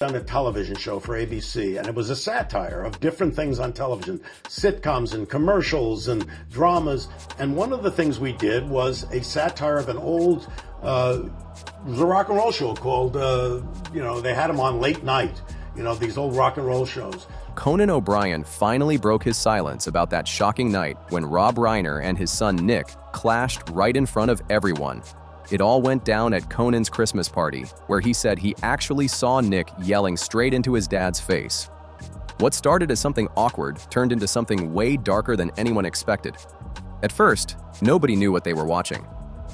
done a television show for ABC, and it was a satire of different things on television, sitcoms and commercials and dramas. And one of the things we did was a satire of an old the rock and roll show called, they had them on late night, these old rock and roll shows. Conan O'Brien finally broke his silence about that shocking night when Rob Reiner and his son Nick clashed right in front of everyone. It all went down at Conan's Christmas party, where he said he actually saw Nick yelling straight into his dad's face. What started as something awkward turned into something way darker than anyone expected. At first, nobody knew what they were watching.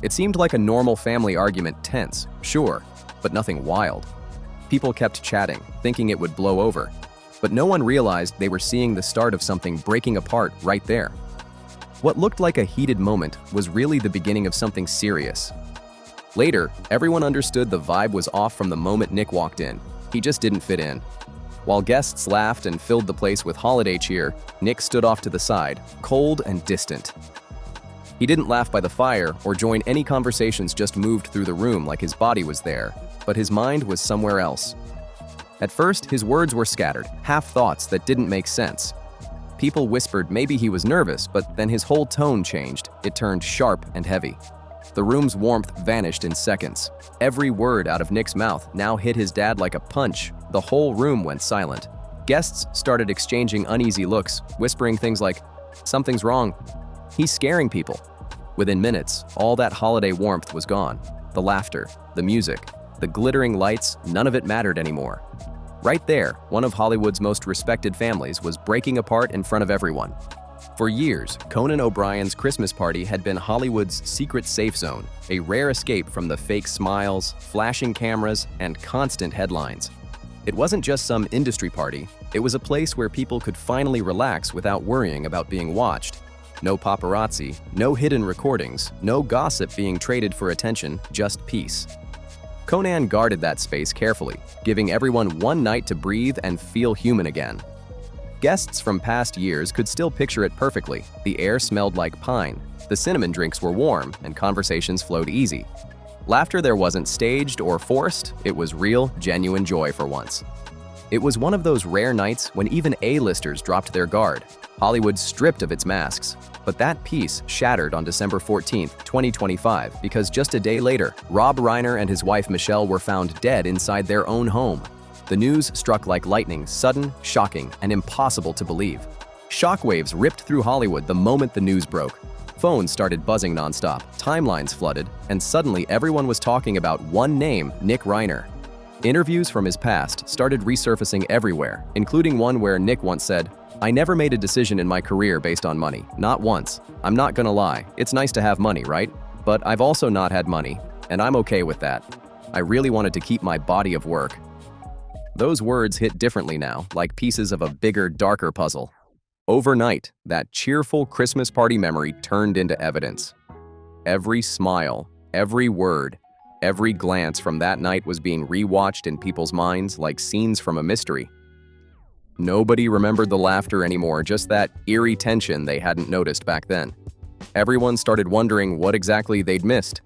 It seemed like a normal family argument, tense, sure, but nothing wild. People kept chatting, thinking it would blow over, but no one realized they were seeing the start of something breaking apart right there. What looked like a heated moment was really the beginning of something serious. Later, everyone understood the vibe was off from the moment Nick walked in. He just didn't fit in. While guests laughed and filled the place with holiday cheer, Nick stood off to the side, cold and distant. He didn't laugh by the fire or join any conversations, just moved through the room like his body was there, but his mind was somewhere else. At first, his words were scattered, half thoughts that didn't make sense. People whispered maybe he was nervous, but then his whole tone changed. It turned sharp and heavy. The room's warmth vanished in seconds. Every word out of Nick's mouth now hit his dad like a punch. The whole room went silent. Guests started exchanging uneasy looks, whispering things like, "Something's wrong. He's scaring people." Within minutes, all that holiday warmth was gone. The laughter, the music, the glittering lights, none of it mattered anymore. Right there, one of Hollywood's most respected families was breaking apart in front of everyone. For years, Conan O'Brien's Christmas party had been Hollywood's secret safe zone, a rare escape from the fake smiles, flashing cameras, and constant headlines. It wasn't just some industry party, it was a place where people could finally relax without worrying about being watched. No paparazzi, no hidden recordings, no gossip being traded for attention, just peace. Conan guarded that space carefully, giving everyone one night to breathe and feel human again. Guests from past years could still picture it perfectly. The air smelled like pine, the cinnamon drinks were warm, and conversations flowed easy. Laughter there wasn't staged or forced, it was real, genuine joy for once. It was one of those rare nights when even A-listers dropped their guard. Hollywood stripped of its masks. But that peace shattered on December 14, 2025, because just a day later, Rob Reiner and his wife Michelle were found dead inside their own home. The news struck like lightning, sudden, shocking, and impossible to believe. Shockwaves ripped through Hollywood the moment the news broke. Phones started buzzing nonstop, timelines flooded, and suddenly everyone was talking about one name, Nick Reiner. Interviews from his past started resurfacing everywhere, including one where Nick once said, "I never made a decision in my career based on money, not once. I'm not gonna lie, it's nice to have money, right? But I've also not had money, and I'm okay with that. I really wanted to keep my body of work." Those words hit differently now, like pieces of a bigger, darker puzzle. Overnight, that cheerful Christmas party memory turned into evidence. Every smile, every word, every glance from that night was being rewatched in people's minds like scenes from a mystery. Nobody remembered the laughter anymore, just that eerie tension they hadn't noticed back then. Everyone started wondering what exactly they'd missed.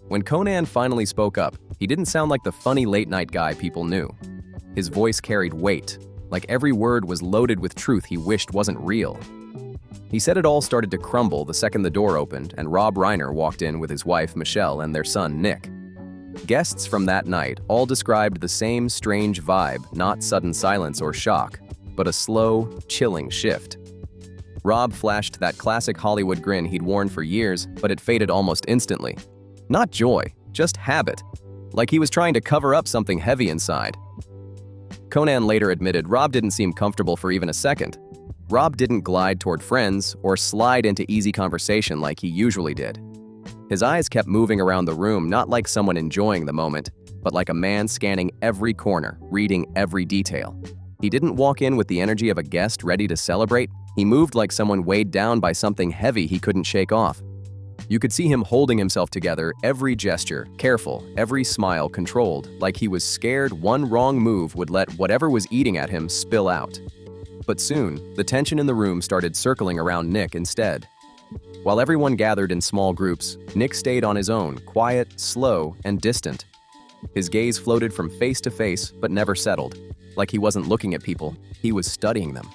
When Conan finally spoke up, he didn't sound like the funny late-night guy people knew. His voice carried weight, like every word was loaded with truth he wished wasn't real. He said it all started to crumble the second the door opened and Rob Reiner walked in with his wife Michelle and their son Nick. Guests from that night all described the same strange vibe, not sudden silence or shock, but a slow, chilling shift. Rob flashed that classic Hollywood grin he'd worn for years, but it faded almost instantly. Not joy, just habit, like he was trying to cover up something heavy inside. Conan later admitted Rob didn't seem comfortable for even a second. Rob didn't glide toward friends or slide into easy conversation like he usually did. His eyes kept moving around the room, not like someone enjoying the moment, but like a man scanning every corner, reading every detail. He didn't walk in with the energy of a guest ready to celebrate. He moved like someone weighed down by something heavy he couldn't shake off. You could see him holding himself together, every gesture careful, every smile controlled, like he was scared one wrong move would let whatever was eating at him spill out. But soon, the tension in the room started circling around Nick instead. While everyone gathered in small groups, Nick stayed on his own, quiet, slow, and distant. His gaze floated from face to face but never settled. Like he wasn't looking at people, he was studying them.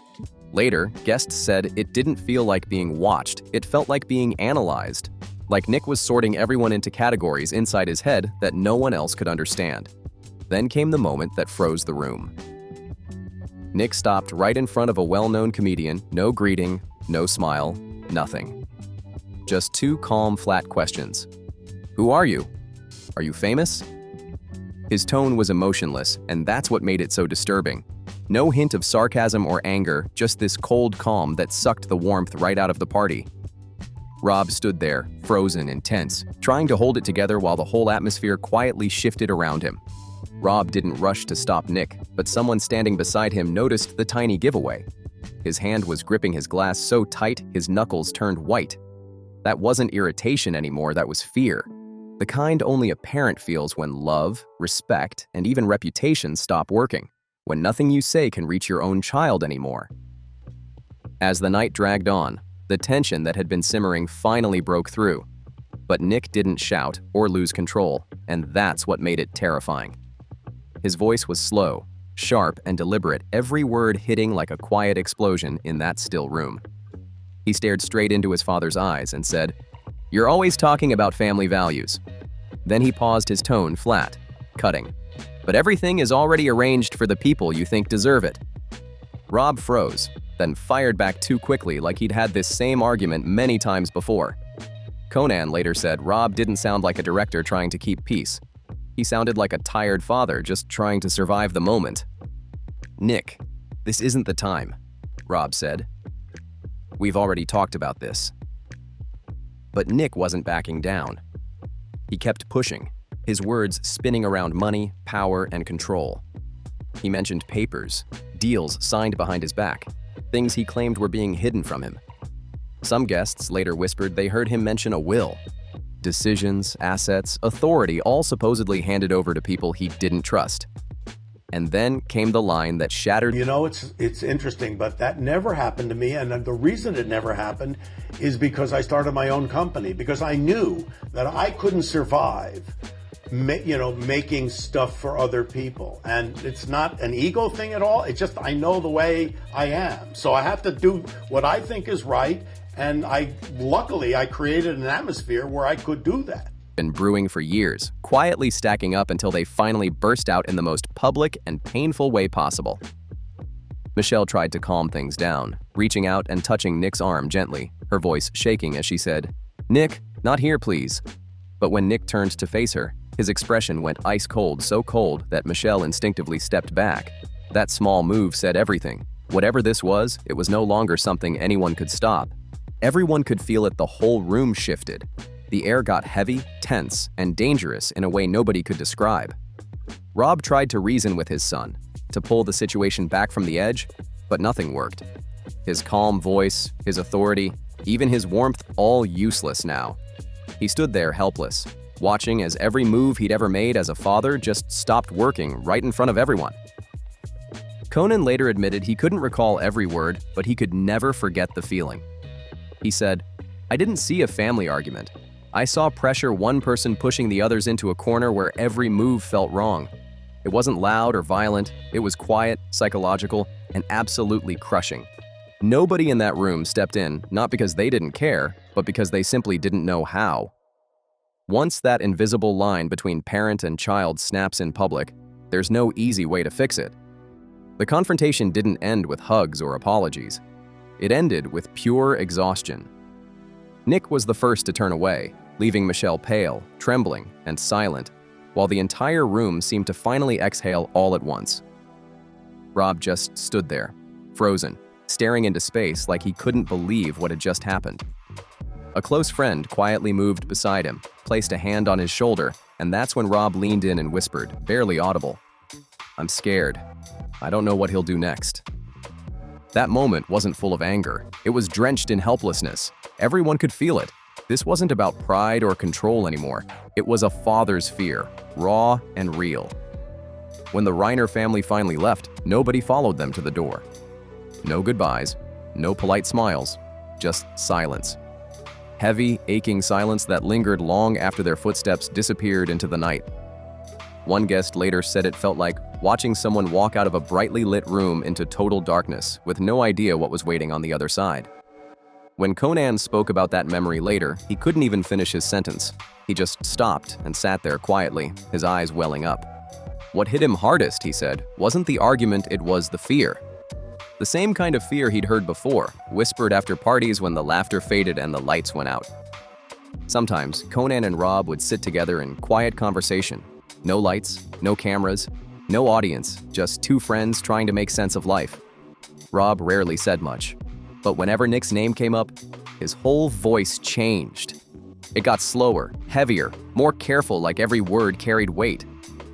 Later, guests said it didn't feel like being watched, it felt like being analyzed. Like Nick was sorting everyone into categories inside his head that no one else could understand. Then came the moment that froze the room. Nick stopped right in front of a well-known comedian, no greeting, no smile, nothing. Just two calm, flat questions. Who are you? Are you famous? His tone was emotionless, and that's what made it so disturbing. No hint of sarcasm or anger, just this cold calm that sucked the warmth right out of the party. Rob stood there, frozen and tense, trying to hold it together while the whole atmosphere quietly shifted around him. Rob didn't rush to stop Nick, but someone standing beside him noticed the tiny giveaway. His hand was gripping his glass so tight his knuckles turned white. That wasn't irritation anymore, that was fear. The kind only a parent feels when love, respect, and even reputation stop working, when nothing you say can reach your own child anymore. As the night dragged on, the tension that had been simmering finally broke through. But Nick didn't shout or lose control, and that's what made it terrifying. His voice was slow, sharp, and deliberate, every word hitting like a quiet explosion in that still room. He stared straight into his father's eyes and said, "You're always talking about family values." Then he paused, his tone flat, cutting. "But everything is already arranged for the people you think deserve it." Rob froze, then fired back too quickly like he'd had this same argument many times before. Conan later said Rob didn't sound like a director trying to keep peace. He sounded like a tired father just trying to survive the moment. "Nick, this isn't the time," Rob said. "We've already talked about this." But Nick wasn't backing down. He kept pushing, his words spinning around money, power, and control. He mentioned papers, deals signed behind his back, things he claimed were being hidden from him. Some guests later whispered they heard him mention a will. Decisions, assets, authority, all supposedly handed over to people he didn't trust. And then came the line that shattered. You know, it's interesting, but that never happened to me. And the reason it never happened is because I started my own company, because I knew that I couldn't survive, making stuff for other people. And it's not an ego thing at all. It's just I know the way I am. So I have to do what I think is right. And luckily, I created an atmosphere where I could do that. Been brewing for years, quietly stacking up until they finally burst out in the most public and painful way possible. Michelle tried to calm things down, reaching out and touching Nick's arm gently, her voice shaking as she said, "Nick, not here, please." But when Nick turned to face her, his expression went ice cold, so cold that Michelle instinctively stepped back. That small move said everything. Whatever this was, it was no longer something anyone could stop. Everyone could feel it, the whole room shifted. The air got heavy, tense, and dangerous in a way nobody could describe. Rob tried to reason with his son, to pull the situation back from the edge, but nothing worked. His calm voice, his authority, even his warmth, all useless now. He stood there helpless, watching as every move he'd ever made as a father just stopped working right in front of everyone. Conan later admitted he couldn't recall every word, but he could never forget the feeling. He said, "I didn't see a family argument. I saw pressure, one person pushing the others into a corner where every move felt wrong. It wasn't loud or violent, it was quiet, psychological, and absolutely crushing. Nobody in that room stepped in, not because they didn't care, but because they simply didn't know how." Once that invisible line between parent and child snaps in public, there's no easy way to fix it. The confrontation didn't end with hugs or apologies. It ended with pure exhaustion. Nick was the first to turn away, leaving Michelle pale, trembling, and silent, while the entire room seemed to finally exhale all at once. Rob just stood there, frozen, staring into space like he couldn't believe what had just happened. A close friend quietly moved beside him, placed a hand on his shoulder, and that's when Rob leaned in and whispered, barely audible, "I'm scared. I don't know what he'll do next." That moment wasn't full of anger. It was drenched in helplessness. Everyone could feel it. This wasn't about pride or control anymore. It was a father's fear, raw and real. When the Reiner family finally left, nobody followed them to the door. No goodbyes, no polite smiles, just silence. Heavy, aching silence that lingered long after their footsteps disappeared into the night. One guest later said it felt like watching someone walk out of a brightly lit room into total darkness with no idea what was waiting on the other side. When Conan spoke about that memory later, he couldn't even finish his sentence. He just stopped and sat there quietly, his eyes welling up. What hit him hardest, he said, wasn't the argument, it was the fear. The same kind of fear he'd heard before, whispered after parties when the laughter faded and the lights went out. Sometimes, Conan and Rob would sit together in quiet conversation. No lights, no cameras, no audience, just two friends trying to make sense of life. Rob rarely said much, but whenever Nick's name came up, his whole voice changed. It got slower, heavier, more careful, like every word carried weight.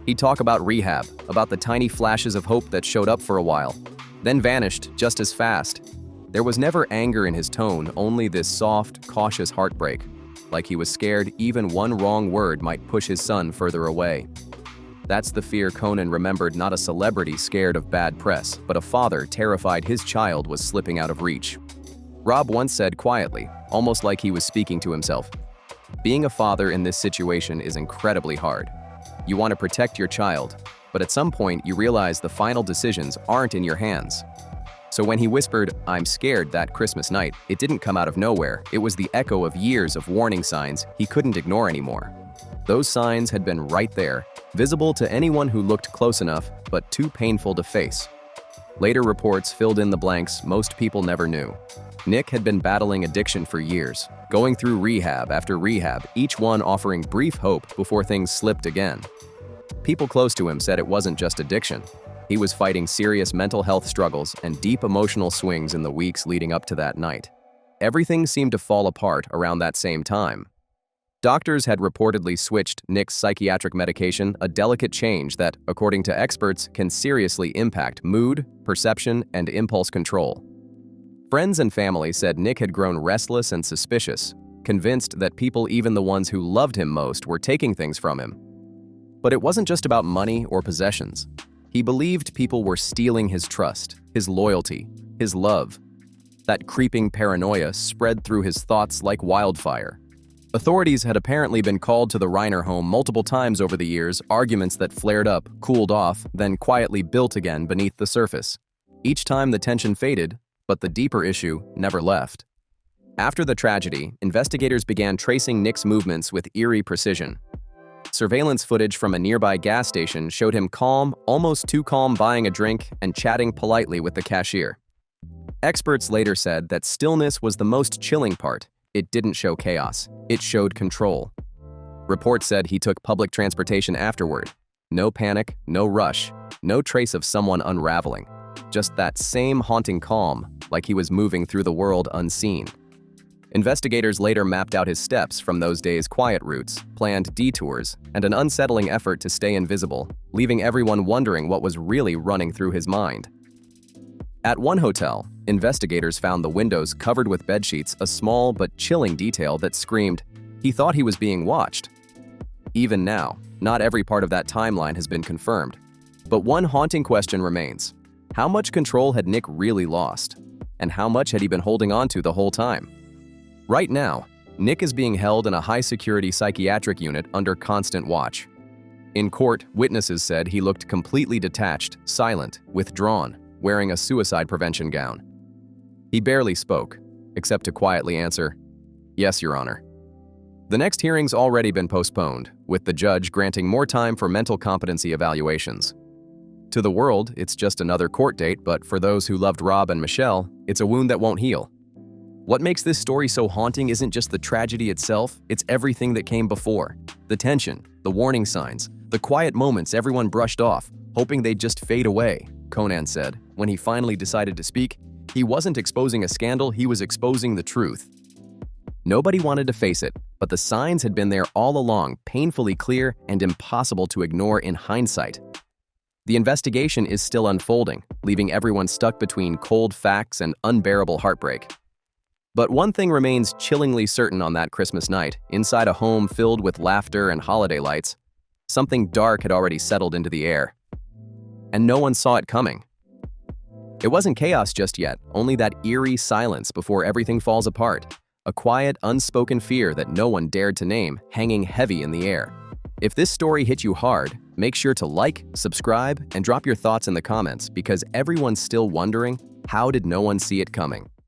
He'd talk about rehab, about the tiny flashes of hope that showed up for a while, then vanished just as fast. There was never anger in his tone, only this soft, cautious heartbreak, like he was scared even one wrong word might push his son further away. That's the fear Conan remembered, not a celebrity scared of bad press, but a father terrified his child was slipping out of reach. Rob once said quietly, almost like he was speaking to himself, "Being a father in this situation is incredibly hard. You want to protect your child, but at some point you realize the final decisions aren't in your hands." So when he whispered, "I'm scared," that Christmas night, it didn't come out of nowhere. It was the echo of years of warning signs he couldn't ignore anymore. Those signs had been right there, visible to anyone who looked close enough, but too painful to face. Later reports filled in the blanks most people never knew. Nick had been battling addiction for years, going through rehab after rehab, each one offering brief hope before things slipped again. People close to him said it wasn't just addiction. He was fighting serious mental health struggles and deep emotional swings in the weeks leading up to that night. Everything seemed to fall apart around that same time. Doctors had reportedly switched Nick's psychiatric medication, a delicate change that, according to experts, can seriously impact mood, perception, and impulse control. Friends and family said Nick had grown restless and suspicious, convinced that people, even the ones who loved him most, were taking things from him. But it wasn't just about money or possessions. He believed people were stealing his trust, his loyalty, his love. That creeping paranoia spread through his thoughts like wildfire. Authorities had apparently been called to the Reiner home multiple times over the years, arguments that flared up, cooled off, then quietly built again beneath the surface. Each time the tension faded, but the deeper issue never left. After the tragedy, investigators began tracing Nick's movements with eerie precision. Surveillance footage from a nearby gas station showed him calm, almost too calm, buying a drink and chatting politely with the cashier. Experts later said that stillness was the most chilling part. It didn't show chaos. It showed control. Reports said he took public transportation afterward. No panic, no rush, no trace of someone unraveling. Just that same haunting calm, like he was moving through the world unseen. Investigators later mapped out his steps from those days' quiet routes, planned detours, and an unsettling effort to stay invisible, leaving everyone wondering what was really running through his mind. At one hotel, investigators found the windows covered with bedsheets, a small but chilling detail that screamed, he thought he was being watched. Even now, not every part of that timeline has been confirmed. But one haunting question remains. How much control had Nick really lost? And how much had he been holding on to the whole time? Right now, Nick is being held in a high-security psychiatric unit under constant watch. In court, witnesses said he looked completely detached, silent, withdrawn, wearing a suicide prevention gown. He barely spoke, except to quietly answer, "Yes, Your Honor." The next hearing's already been postponed, with the judge granting more time for mental competency evaluations. To the world, it's just another court date, but for those who loved Rob and Michelle, it's a wound that won't heal. What makes this story so haunting isn't just the tragedy itself, it's everything that came before. The tension, the warning signs, the quiet moments everyone brushed off, hoping they'd just fade away, Conan said. When he finally decided to speak, he wasn't exposing a scandal, he was exposing the truth. Nobody wanted to face it, but the signs had been there all along, painfully clear and impossible to ignore in hindsight. The investigation is still unfolding, leaving everyone stuck between cold facts and unbearable heartbreak. But one thing remains chillingly certain on that Christmas night, inside a home filled with laughter and holiday lights. Something dark had already settled into the air. And no one saw it coming. It wasn't chaos just yet, only that eerie silence before everything falls apart. A quiet, unspoken fear that no one dared to name, hanging heavy in the air. If this story hit you hard, Make sure to like, subscribe, and drop your thoughts in the comments because everyone's still wondering, how did no one see it coming?